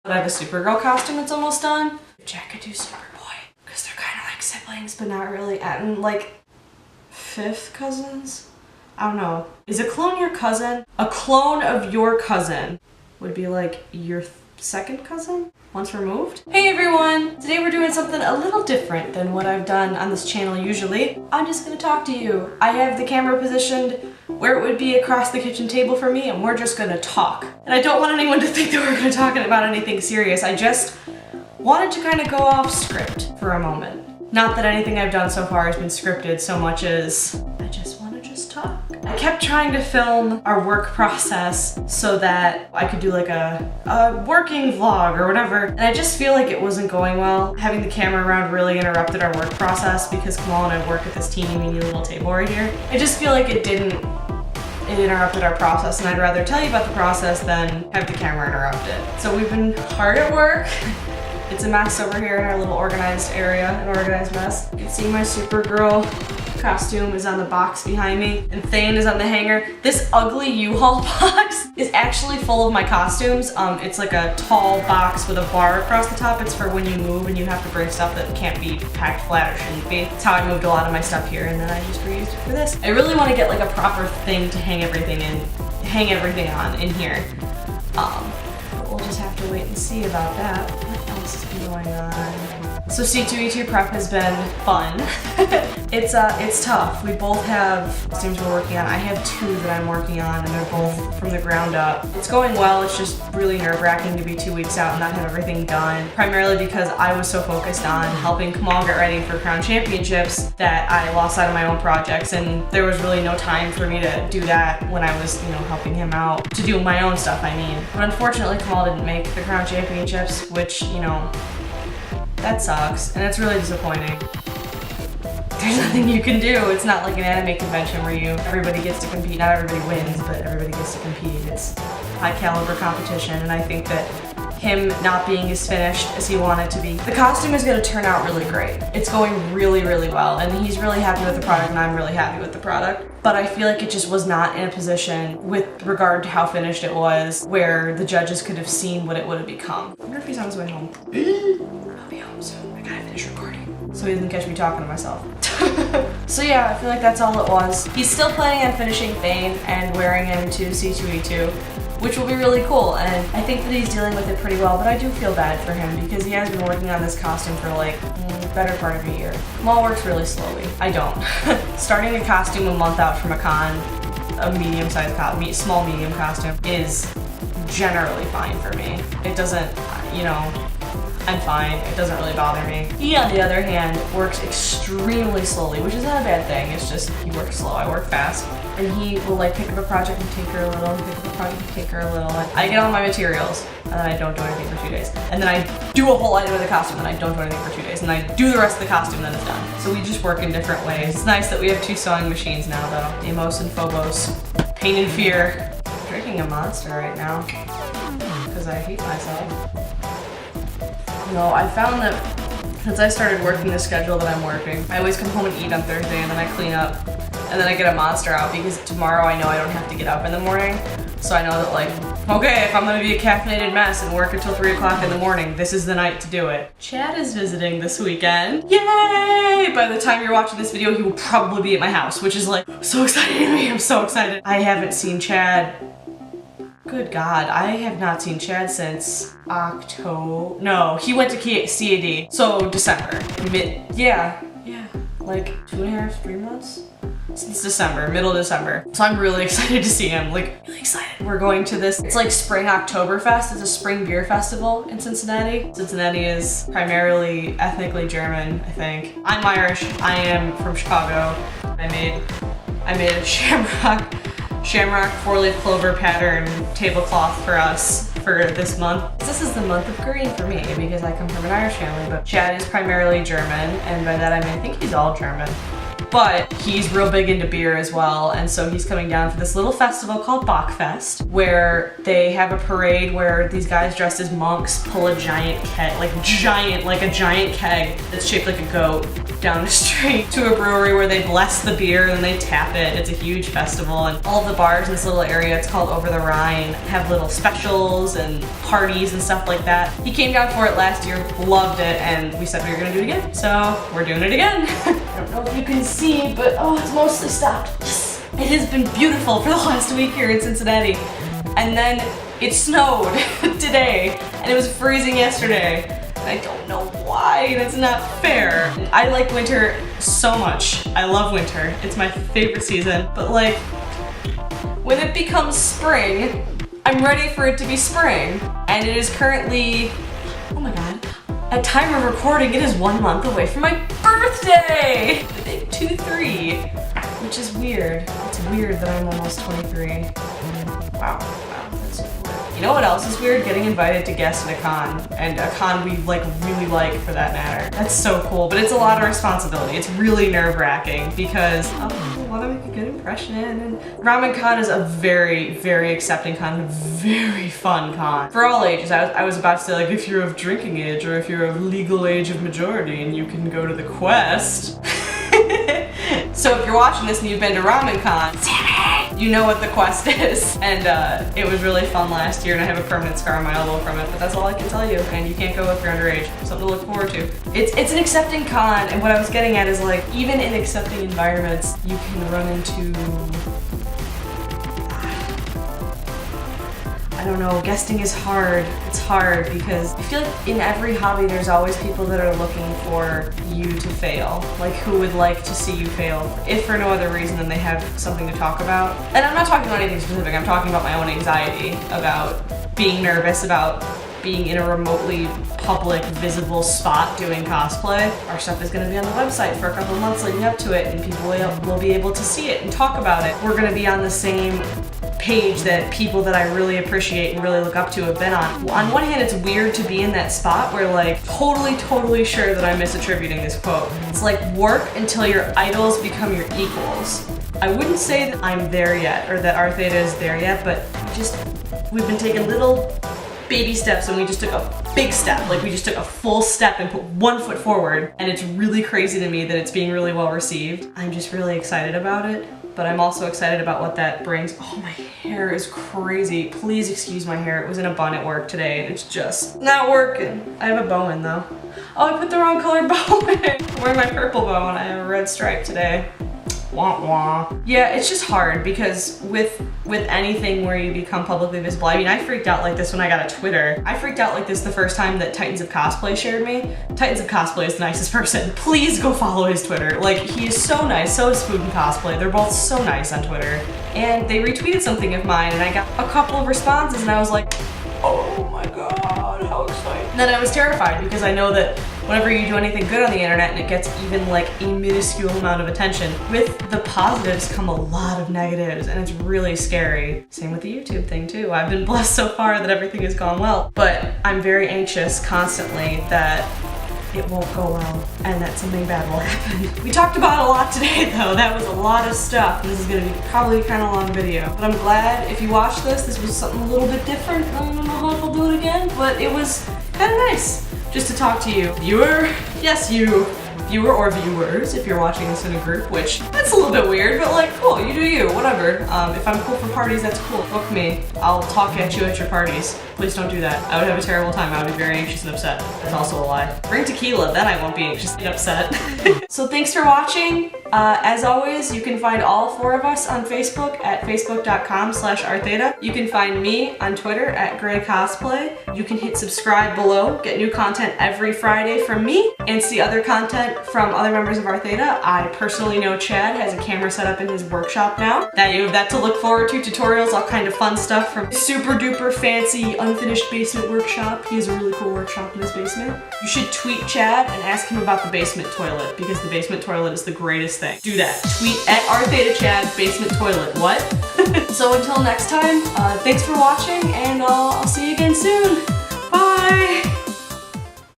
But I have a Supergirl costume that's almost done. Jack could do Superboy, because they're kind of like siblings, but not really. And like, fifth cousins? I don't know. Is a clone your cousin? A clone of your cousin would be like your second cousin? Once removed? Hey everyone! Today we're doing something a little different than what I've done on this channel usually. I'm just gonna talk to you. I have the camera positioned where it would be across the kitchen table for me, and we're just gonna talk. And I don't want anyone to think that we're gonna talk about anything serious. I just wanted to kind of go off script for a moment. Not that anything I've done so far has been scripted so much as I just want to just talk. I kept trying to film our work process so that I could do like a working vlog or whatever, and I just feel like it wasn't going well. Having the camera around really interrupted our work process because Kamal and I work at this teeny weeny little table right here. I just feel like it interrupted our process, and I'd rather tell you about the process than have the camera interrupt it. So we've been hard at work. It's a mess over here in our little organized area, an organized mess. You can see my Supergirl costume is on the box behind me, and Thane is on the hanger. This ugly U-Haul box is actually full of my costumes. It's like a tall box with a bar across the top. It's for when you move and you have to bring stuff that can't be packed flat or shouldn't be. That's how I moved a lot of my stuff here, and then I just reused it for this. I really want to get like a proper thing to hang everything on in here. We'll just have to wait and see about that. What else has been going on? So C2E2 prep has been fun. It's tough. We both have costumes we're working on. I have two that I'm working on, and they're both from the ground up. It's going well. It's just really nerve-wracking to be 2 weeks out and not have everything done. Primarily because I was so focused on helping Kamal get ready for Crown Championships that I lost sight of my own projects, and there was really no time for me to do that when I was, helping him out, to do my own stuff, I mean. But unfortunately, Kamal didn't make the Crown Championships, which, that sucks, and it's really disappointing. There's nothing you can do. It's not like an anime convention where everybody gets to compete. Not everybody wins, but everybody gets to compete. It's high caliber competition, and I think that him not being as finished as he wanted to be. The costume is going to turn out really great. It's going really, really well, and he's really happy with the product, and I'm really happy with the product. But I feel like it just was not in a position, with regard to how finished it was, where the judges could have seen what it would have become. I wonder if he's on his way home. I'll be home soon. I gotta finish recording, so he doesn't catch me talking to myself. So yeah, I feel like that's all it was. He's still planning on finishing Thane and wearing him to C2E2, which will be really cool, and I think that he's dealing with it pretty well, but I do feel bad for him because he has been working on this costume for like better part of a year. Kamal works really slowly. I don't. Starting a costume a month out from a con, a medium-sized small medium costume, is generally fine for me. It doesn't, I'm fine. It doesn't really bother me. He, on the other hand, works extremely slowly, which is not a bad thing. It's just he works slow. I work fast. And he will like pick up a project and tinker a little, and pick up a project and tinker a little. And I get all my materials, and then I don't do anything for 2 days. And then I do a whole item of the costume, and I don't do anything for 2 days. And I do the rest of the costume, and then it's done. So we just work in different ways. It's nice that we have 2 sewing machines now, though. Amos and Phobos. Pain and Fear. I'm drinking a Monster right now, because I hate myself. I found that since I started working the schedule that I'm working, I always come home and eat on Thursday, and then I clean up, and then I get a Monster out because tomorrow I know I don't have to get up in the morning. So I know that okay, if I'm gonna be a caffeinated mess and work until 3 o'clock in the morning, this is the night to do it. Chad is visiting this weekend. Yay! By the time you're watching this video, he will probably be at my house, which is so exciting to me. I'm so excited. I haven't seen Chad. Good God, I have not seen Chad since October. No, he went to CAD. So December. Yeah, like 2.5, 3 months? Since December, middle of December. So I'm really excited to see him, really excited. We're going to this, it's like Spring Oktoberfest. It's a spring beer festival in Cincinnati. Cincinnati is primarily ethnically German, I think. I'm Irish, I am from Chicago. I made a shamrock 4-leaf clover pattern tablecloth for us for this month. This is the month of green for me because I come from an Irish family, but Chad is primarily German, and by that I mean I think he's all German. but he's real big into beer as well, and so he's coming down for this little festival called Bockfest, where they have a parade where these guys dressed as monks pull a giant keg, like a giant keg that's shaped like a goat down the street to a brewery where they bless the beer and then they tap it. It's a huge festival, and all of the bars in this little area, it's called Over the Rhine, have little specials and parties and stuff like that. He came down for it last year, loved it, and we said we were gonna do it again, so we're doing it again. I don't know if you can see, but oh, it's mostly stopped. Yes. It has been beautiful for the last week here in Cincinnati, and then it snowed today, and it was freezing yesterday. I don't know why, that's not fair. I like winter so much. I love winter, it's my favorite season, but like, when it becomes spring, I'm ready for it to be spring. And it is currently, oh my god, at time of recording, it is 1 month away from my birthday! The big 2-3, which is weird. It's weird that I'm almost 23. Wow, that's so weird. You know what else is weird? Getting invited to guest at a con, and a con we like really like for that matter. That's so cool, but it's a lot of responsibility. It's really nerve-wracking because I want to make a good impression, and Ramencon is a very, very accepting con, very fun con. For all ages. I was about to say, like, if you're of drinking age or if you're of legal age of majority and you can go to the quest. So if you're watching this and you've been to Ramencon, you know what the quest is. And it was really fun last year, and I have a permanent scar on my elbow from it, but that's all I can tell you. And you can't go if you're underage. Something to look forward to. It's an accepting con, and what I was getting at is, like, even in accepting environments, you can run into, I don't know, guesting is hard. It's hard because I feel like in every hobby there's always people that are looking for you to fail. Like, who would like to see you fail, if for no other reason than they have something to talk about. And I'm not talking about anything specific, I'm talking about my own anxiety, about being nervous, about being in a remotely public, visible spot doing cosplay. Our stuff is gonna be on the website for a couple of months leading up to it, and people will be able to see it and talk about it. We're gonna be on the same page that people that I really appreciate and really look up to have been on. On one hand, it's weird to be in that spot where, like, totally sure that I'm misattributing this quote. It's like, work until your idols become your equals. I wouldn't say that I'm there yet, or that our Theta is there yet, but we've been taking little baby steps, and we just took a big step. Like, we just took a full step and put 1 foot forward, and it's really crazy to me that it's being really well received. I'm just really excited about it, but I'm also excited about what that brings. Oh, my hair is crazy. Please excuse my hair. It was in a bun at work today, and it's just not working. I have a bow in, though. Oh, I put the wrong color bow in. I'm wearing my purple bow, and I have a red stripe today. Wah wah. Yeah, it's just hard because with anything where you become publicly visible, I mean, I freaked out like this when I got a Twitter. I freaked out like this the first time that Titans of Cosplay shared me. Titans of Cosplay is the nicest person. Please go follow his Twitter. Like, he is so nice, so is Food and Cosplay. They're both so nice on Twitter. And they retweeted something of mine, and I got a couple of responses, and I was like, oh my god, how exciting. And then I was terrified because I know that whenever you do anything good on the internet and it gets even like a minuscule amount of attention, with the positives come a lot of negatives, and it's really scary. Same with the YouTube thing too. I've been blessed so far that everything has gone well, but I'm very anxious constantly that it won't go well and that something bad will happen. We talked about a lot today though. That was a lot of stuff. This is gonna be probably kind of long video, but I'm glad if you watched this was something a little bit different. I don't know if I'll do it again, but it was kind of nice just to talk to you. Viewer? Yes, you. Viewer or viewers, if you're watching this in a group, which that's a little bit weird, but like, cool, you do you, whatever. If I'm cool for parties, that's cool. Book me. I'll talk at you at your parties. Please don't do that. I would have a terrible time. I would be very anxious and upset. That's also a lie. Bring tequila, then I won't be anxious and upset. So thanks for watching. As always, you can find all 4 of us on Facebook at facebook.com/rtheta. You can find me on Twitter at graycosplay. You can hit subscribe below, get new content every Friday from me, and see other content from other members of our Theta. I personally know Chad has a camera set up in his workshop now. That you have that to look forward to, tutorials, all kind of fun stuff from super duper fancy unfinished basement workshop. He has a really cool workshop in his basement. You should tweet Chad and ask him about the basement toilet, because the basement toilet is the greatest thing. Do that. Tweet at rThetaChad basement toilet. What? So until next time, thanks for watching, and I'll see you again soon. Bye!